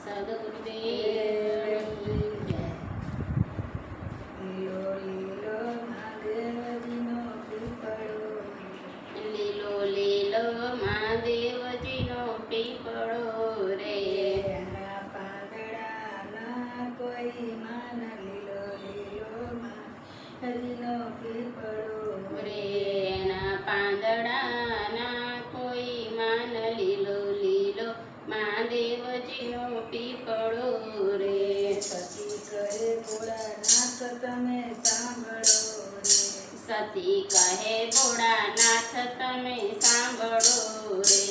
સદગુરુદેવની જય. લીલો લીલો મહાદેવજીનો પીપળો, લીલો લીલો મહાદેવજીનો પીપળો રે. એના પાંદડાના કોઈ માન, લીલો લીલો મહાદેવજીનો પીપળો રે એના પાંદડાના કોઈ માન, લીલો લીલો મહાદેવજીનો પીપળો રે. સતી કહે ભોળાનાથ તમે સાંભળો રે, સતી કહે ભોળાનાથ તમે સાંભળો રે.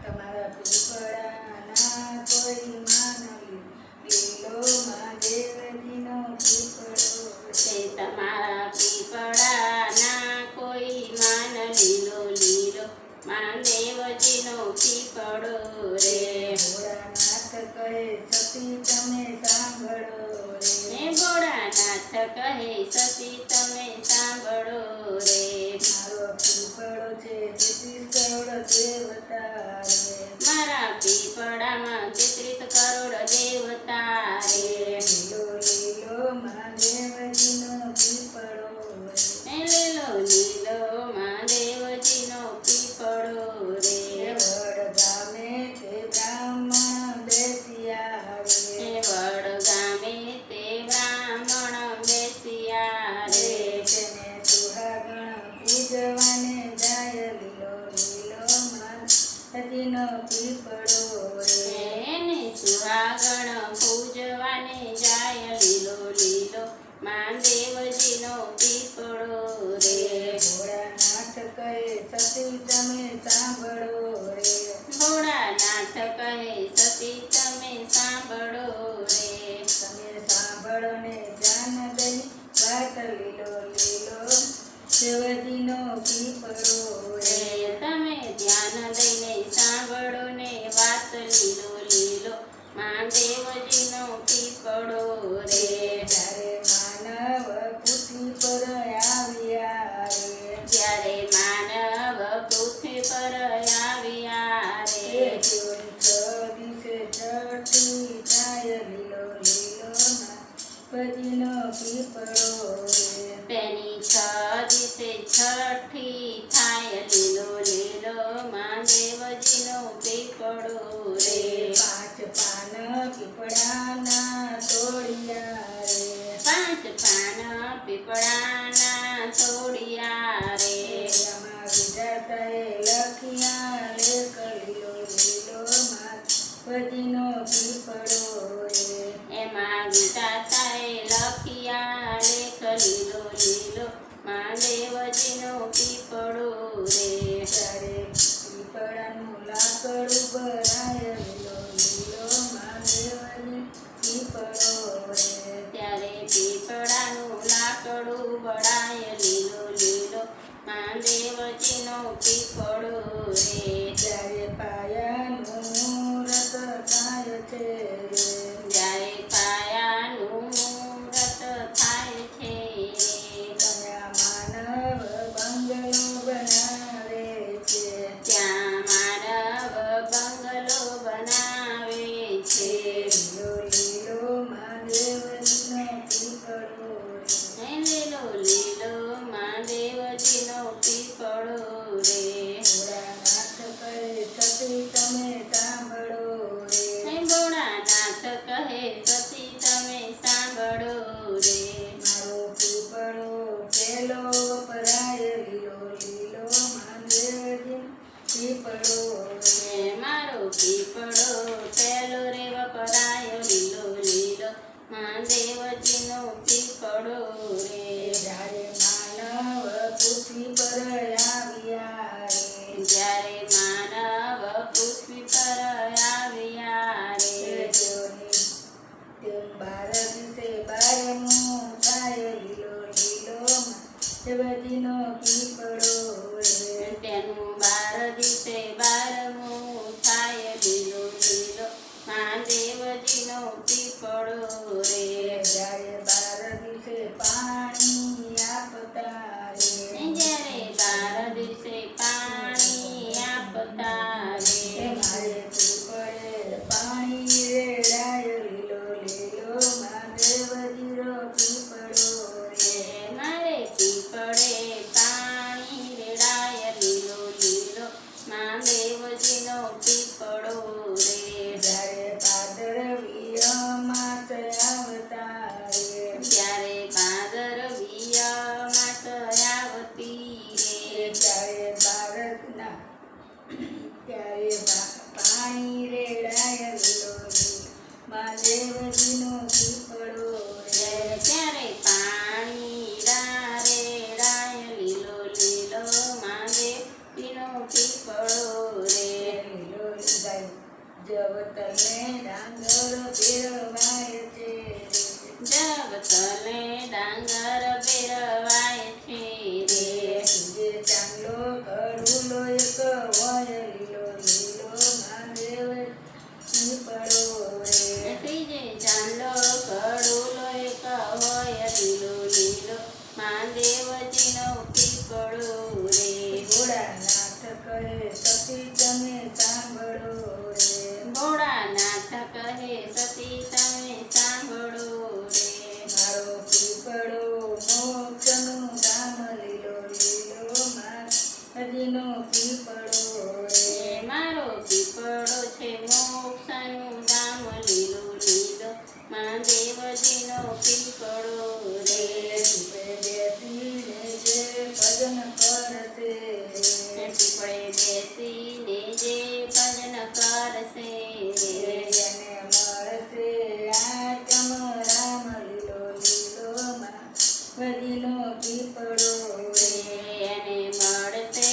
તમારા પીપળાના કોઈ માન, લીલો મહાદેવજીનો પીપળો તે તમારા પીપળાના કોઈ માન, લીલો લીલો મહાદેવજીનો પીપળો રે. ભોળાનાથ કહે સતી તમે સાંભળો રે, હે ભોળાનાથ કહે સતી તમે સાંભળો રે. મારો પીપળો છે 33 કરોડ દેવતા રે, મારા પીપળામાં 33 કરોડ દેવતા રે. લીલો લીલો મહાદેવજીનો પીપળો રે, હે લીલો લીલો મહાદેવજીનો પીપળો રે. વડ ગામે તે બ્રાહ્મણ બેસ્યા રે, હે વડ ગામે તે બ્રાહ્મણ બેસ્યા રે. તેને સુહાગણ પૂજવાને જાય, લીલો લીલો મહાદેવજીનો પીપળો રે, એને સુહાગણ પૂજવાને જાય, લીલો લીલો મહાદેવજીનો પીપળો રે. ભોળાનાથ કહે સતી તમે સાંભળો રે, ભોળાનાથ કહે સતી તમે સાંભળો રે. તમે સાંભળો ને જાન દઈ વાત, લીલો લીલો દેવજીનો પીપળો રે, રે તમે ધ્યાન દઈને સાંભળો ને વાત, લીલો લીલો મહાદેવજીનો પીપળો રે. જ્યારે માનવ પૃથ્વી પર આવ્યા રે, જ્યારે માનવ પૃથ્વી પર આવ્યા રે. તેઓની 6 દિવસે છઠ્ઠી થાય, લીલો લીલો મહાદેવજીનો પીપળો રે, તેની 6 દિવસે છઠ્ઠી થાય, લીલો લીલો મહાદેવજીનો પીપળો રે. 5 પાન પીપળાના તોડિયા રે, 5 પાન પીપળાના તોડિયા રે. એમાં વિધાતાએ લખ્યા લેખ, લીલો લીલો મહાદેવજીનો પીપળો રે, એમાં વિધાતાએ લખ્યા લેખ, લીલો લીલો મહાદેવજીનો પીપળો રે. ત્યારે પીપળાનું લાકડું ભરાય, લીલો લીલો મહાદેવજી પીપળો રે, ત્યારે પીપળાનું લાકડું બળાય, લીલો લીલો મહાદેવજીનો પીપળો રે. જ્યારે પાયાનું મુહૂર્ત થાય છે રે, જ્યારે પાયાનું મુહૂર્ત થાય છે રે. ત્યાં માનવ બંગલો બનાવે છે, ત્યાં માનવ બંગલો બનાવે છે. લીલો લીલો મહાદેવજીનો પીપળો રે, હે લીલો લીલો મહાદેવજીનો પીપળો રે. ભોળાનાથ કહે સતી તમે સાંભળો રે, હે ભોળાનાથ કહે સતી તમે સાંભળો રે. મારો પીપળો પેલો વપરાય, લીલો લીલો મહાદેવજી પીપળો રે, હે મારો પીપળો પેલો રે વપરાયો, લીલો લીલો મહાદેવજીનો પીપળો રે. જ્યારે માનવ પૃથ્વી પર આવ્યા રે, જ્યારે માનવ પૃથ્વી પર આવ્યા રે. તેઓની તેમ 12 દિવસે 12મું થાય, લીલો લીલો મહાદેવજીનો પીપળો રે, તેનું 12 દિવસે 12મું થાય, લીલો લીલો મહાદેવજીનો પીપળો રે. જ્યારે 12 દિવસે પાણી આપતા રે, જ્યારે 12 દિવસે પાણી આપતા રે. મારે પીપળે પાણી રે જગતને ડાંગર ફેરવાય છે રે. જે ચાંદલો કડુલો એક હોય લીલો લીલો મહાદેવ પીપળો રે. ત્રીજે ચાંદલો કડુલો એક હોય લીલો લીલો મહાદેવજીનો પીપળો રે. ભોળાનાથ કહે સતી તમે સાંભળો રે. ભોળાનાથ કહે સતી તમે સાંભળો રે. મારો પીપળો મોક્ષનું ધામ લીલો લીલો માતાજીનો પીપળો રે. મારો પીપળો છે મોક્ષનું ધામ લીલો લીલો મહાદેવજીનો પીપળો રે. બેસીને જે ભજન કરશે પીપળે બેસીને જે ભજન કરશે રે. એને મળશે આત્મ રામ લીલો લીલો માતાજીનો પીપળો રે. એને મળશે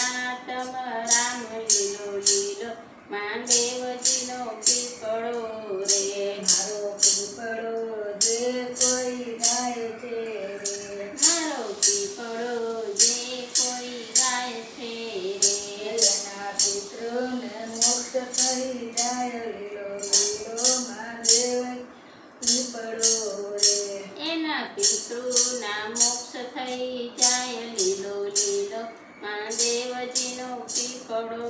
આત્મ રામ લીલો લીલો મહાદેવજીનો પીપળો રે. મારો પીપળો જે કોઈ ગાય છે રે. મારો પીપળો જે કોઈ ગાય છે રે. એના પિતૃને મોક્ષ થઈ જાય લીલો લીલો મહાદેવ પીપળો રે. એના પિતૃના મોક્ષ થઈ જાય લીલો લીલો મહાદેવજીનો પીપળો